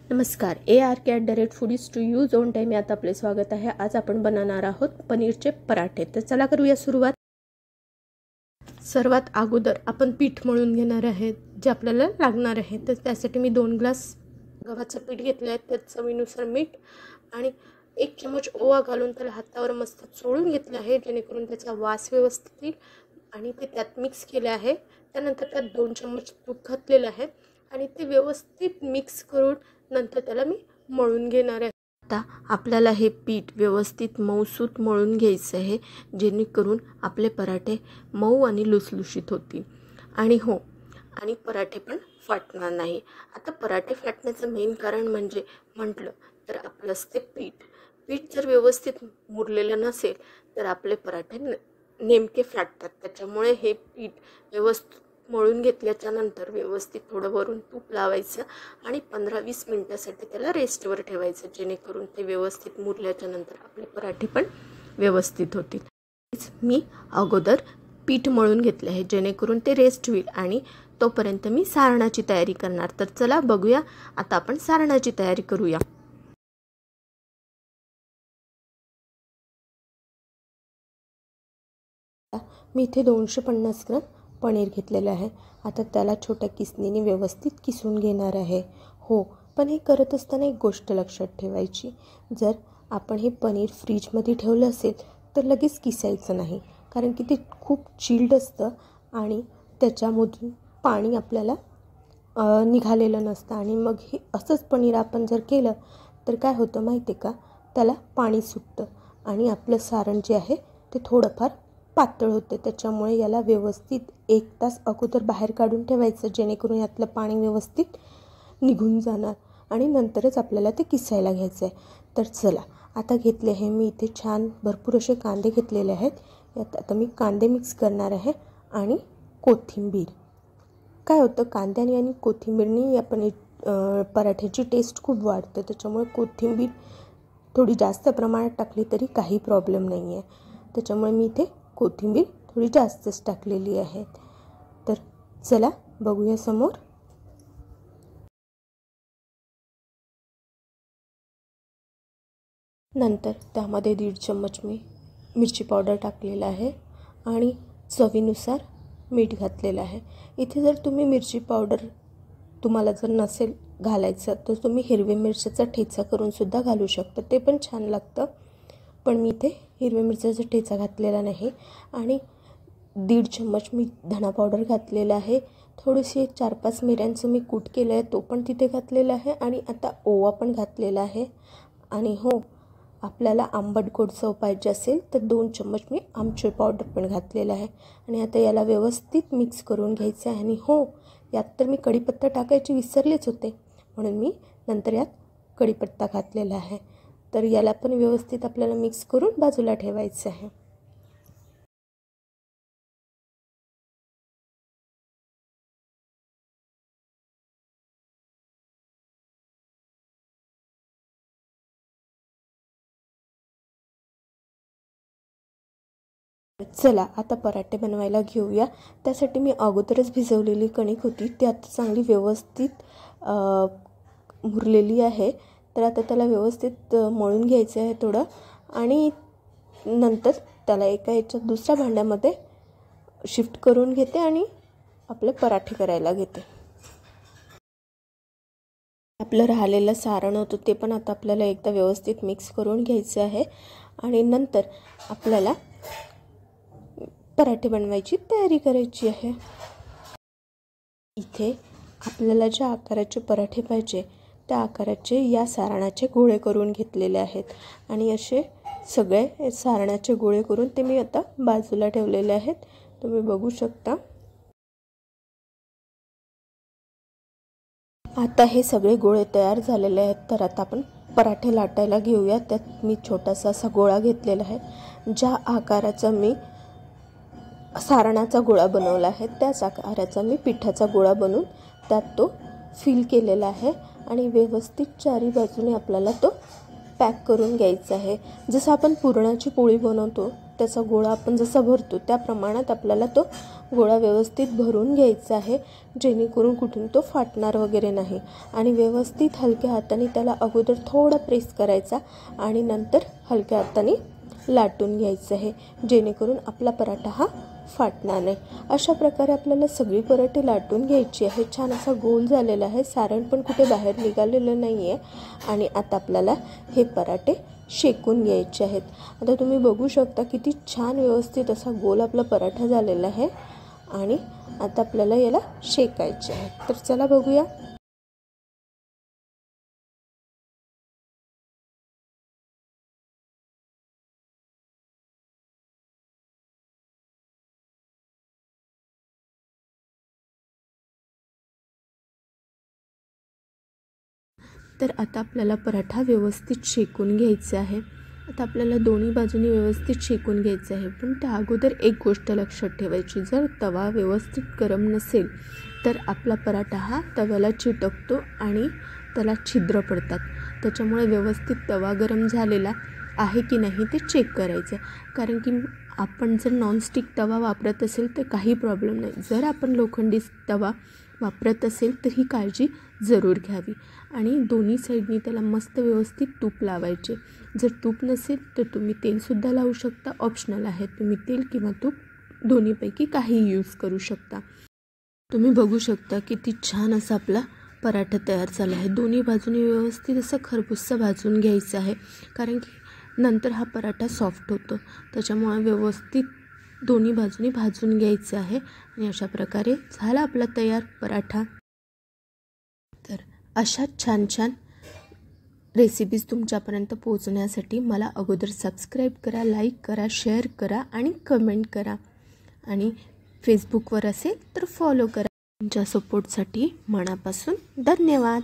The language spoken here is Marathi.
नमस्कार, ARK@foodies to you zone time यात आपले स्वागत आहे। आज आपण बनवणार आहोत पनीरचे पराठे। तर चला करूया सुरुवात। सर्वात अगोदर आपण पीठ मळून घेणार आहे जे आपल्याला लागणार आहे। तर त्यासाठी मी 2 ग्लास गव्हाचं पीठ घेतले आहे। त्यात चवीनुसार मीठ आणि 1 चमच ओवा घालून त्याला हातावर मस्त चोळून घेतले आहे जेणेकरून त्याचा वास व्यवस्थित येईल आणि ते त्यात मिक्स केले आहे। त्यानंतर त्यात 2 चमच तूप घातलेले आहे आणि ते व्यवस्थित मिक्स करून नंतर त्याला मी मळून घेणार आहे। आता आपल्याला हे पीठ व्यवस्थित मऊसूत मळून घ्यायचे आहे जेणेकरून आपले पराठे मऊ आणि लुसलुशीत होतील आणि पराठे पण फाटणार नाही। आता पराठे फाटण्याचं मेन कारण म्हणजे म्हटलं तर आपलं असते पीठ जर व्यवस्थित मुरलेलं नसेल तर आपले पराठे नेमके फाटतात। त्याच्यामुळे हे पीठ व्यवस्थित मळून घेतल्याच्या नंतर व्यवस्थित थोडं वरून तूप लावायचं आणि 15-20 मिनिटांसाठी त्याला रेस्टवर ठेवायचं जेणेकरून ते व्यवस्थित मुरल्याच्या नंतर आपले पराठे पण व्यवस्थित होतील। मी अगोदर पीठ मळून घेतले आहे जेणेकरून ते रेस्ट होईल आणि तोपर्यंत मी सारणाची तयारी करणार। तर चला बघूया आता आपण सारणाची तयारी करूया। मी इथे 250 ग्रॅम पनीर घेतलेलं आहे। आता त्याला छोट्या किसणीने व्यवस्थित किसून घेणार आहे। पण हे करत असताना एक गोष्ट लक्षात ठेवायची, जर आपण हे पनीर फ्रीजमध्ये ठेवलं असेल तर लगेच किसायचं नाही, कारण की ते खूप चिल्ड असतं आणि त्याच्यामधून पाणी आपल्याला निघालेलं नसतं आणि मग हे असंच पनीर आपण जर केलं तर काय होतं माहिती आहे का, त्याला पाणी सुटतं आणि आपलं सारण जे आहे ते थोडंफार पातळ होते। त्याच्यामुळे याला व्यवस्थित 1 तास अगोदर बाहेर काढून ठेवायचं जेणेकरून यातलं पाणी व्यवस्थित निघून जाणार आणि नंतरच आपल्याला ते किसायला घ्यायचं आहे। तर चला आता घेतले आहे मी इथे छान भरपूर असे कांदे घेतलेले आहेत। यात आता मी कांदे मिक्स करणार आहे आणि कोथिंबीर। काय होतं, कांद्याने आणि कोथिंबीरने आपण पराठ्याची टेस्ट खूप वाढते, त्याच्यामुळे कोथिंबीर थोडी जास्त प्रमाणात टाकली तरी काही प्रॉब्लेम नाही आहे। त्याच्यामुळे मी इथे कोथिंबीर थोडी जास्तच टाकलेली आहे। तर चला बघूया समोर। नंतर त्यामध्ये 1.5 चम्मच मी मिरची पावडर टाकलेला आहे आणि चवीनुसार मीठ घातलेलं आहे। इथे जर तुम्ही मिरची पावडर तुम्हाला जर नसेल घालायचं तर तुम्ही हिरवी मिरचीचा ठेचा करून सुद्धा घालू शकता, ते पण छान लागतं। पण मी इथे हिरवी मिरचीचा ठेचा घातलेला नाही आणि 1.5 चम्मच मी धना पावडर घातलेला आहे। थोडीशी 4-5 मिऱ्यांचं मी कूट केलं आहे तो पण तिथे घातलेला आहे आणि आता ओवा पण घातलेला आहे। आणि आपल्याला आंबट गोड चव पाहिजे असेल तर 2 चम्मच मी आमचूर पावडर पण घातलेला आहे आणि आता याला व्यवस्थित मिक्स करून घ्यायचं आहे। आणि यात तर मी कढीपत्ता टाकायची विसरलेच होते, म्हणून मी नंतर यात कढीपत्ता घातलेला आहे। तर याला पण व्यवस्थित आपल्याला मिक्स करून बाजूला ठेवायचं आहे। चला आता पराठे बनवायला घेऊया। त्यासाठी मी अगोदरच भिजवलेली कणिक होती ती आता चांगली व्यवस्थित मुरलेली आहे। तर आता त्याला व्यवस्थित मळून घ्यायचं आहे थोडं आणि नंतर त्याला एका याच्यात दुसऱ्या भांड्यामध्ये शिफ्ट करून घेते आणि आपले पराठे करायला घेते। आपलं राहिलेलं सारण होतं ते पण आता आपल्याला एकदा व्यवस्थित मिक्स करून घ्यायचं आहे आणि नंतर आपल्याला पराठे बनवायची तयारी करायची आहे। इथे आपल्याला ज्या आकाराचे पराठे पाहिजे त्या आकाराचे या सारणाचे गोळे करून घेतलेले आहेत आणि असे सगळे सारणाचे गोळे करून ते मी आता बाजूला ठेवलेले आहेत, तुम्ही बघू शकता। आता हे सगळे गोळे तयार झालेले आहेत, तर आता आपण पराठे लाटायला घेऊया। त्यात मी छोटासा असा गोळा घेतलेला आहे। ज्या आकाराचा मी सारणाचा गोळा बनवला आहे त्याच आकाराचा मी पिठाचा गोळा बनवून त्यात तो फिल केलेला आहे आणि व्यवस्थित चारी बाजूने आपल्याला तो पॅक करून घ्यायचा आहे। जसं आपण पुरणाची पोळी बनवतो त्याचा गोळा आपण जसा भरतो त्या प्रमाणात आपल्याला तो गोळा व्यवस्थित भरून घ्यायचा आहे, जेणेकरून कुठून तो फाटणार वगैरे नाही. आणि व्यवस्थित हलक्या हाताने त्याला अगोदर थोडा प्रेस करायचा आणि नंतर हलक्या हाताने लाटून घ्यायचं आहे, जेणेकरून आपला पराठा हा फाटणार नाही. अशा प्रकारे आपल्याला सगळी पराठे लाटून घ्यायची आहे. छान असा गोल झालेला आहे, सारण पण कुठे बाहेर निघालेलं नाही आहे. आणि आता आपल्याला हे पराठे शेकून घ्यायचे आहेत. आता तुम्ही बघू शकता किती छान व्यवस्थित असा गोल आपला पराठा झालेला आहे. आणि आता आपल्याला याला शेकायचे आहे. तर चला बघूया. तर आता आपल्याला पराठा व्यवस्थित शेकून घ्यायचा आहे. आता आपल्याला दोन्ही बाजूनी व्यवस्थित शेकून घ्यायचं आहे. पण त्या अगोदर एक गोष्ट लक्षात ठेवायची, जर तवा व्यवस्थित गरम नसेल तर आपला पराठा हा तव्याला चिटकतो आणि त्याला छिद्र पडतात. त्याच्यामुळे व्यवस्थित तवा गरम झालेला आहे की नाही ते चेक करायचं. कारण की आपण जर नॉनस्टिक तवा वापरत असेल तर काही प्रॉब्लेम नाही. जर आपण लोखंडी तवा वापरत असेल तर ही काळजी जरूर घ्यावी. आणि दोन्ही साईडनी त्याला मस्त व्यवस्थित तूप लावायचे. जर तूप नसेल तर तुम्ही तेलसुद्धा लावू शकता, ऑप्शनल आहे. तुम्ही तेल किंवा तूप दोन्हीपैकी काही यूज करू शकता. तुम्ही बघू शकता किती छान असा आपला पराठा तयार झाला आहे. दोन्ही बाजूनी व्यवस्थित असं खरपूस भाजून घ्यायचं आहे, कारण की नंतर हा पराठा सॉफ्ट होतो. त्याच्यामुळे व्यवस्थित दोन्ही बाजूनी भाजून घ्यायचं आहे. आणि अशा प्रकारे झाला आपला तयार पराठा. तर अशा छान छान रेसिपीज तुमच्यापर्यंत पोहोचण्यासाठी मला अगोदर सबस्क्राईब करा, लाईक करा, शेअर करा आणि कमेंट करा. आणि फेसबुकवर असेल तर फॉलो करा. तुमच्या सपोर्टसाठी मनापासून धन्यवाद.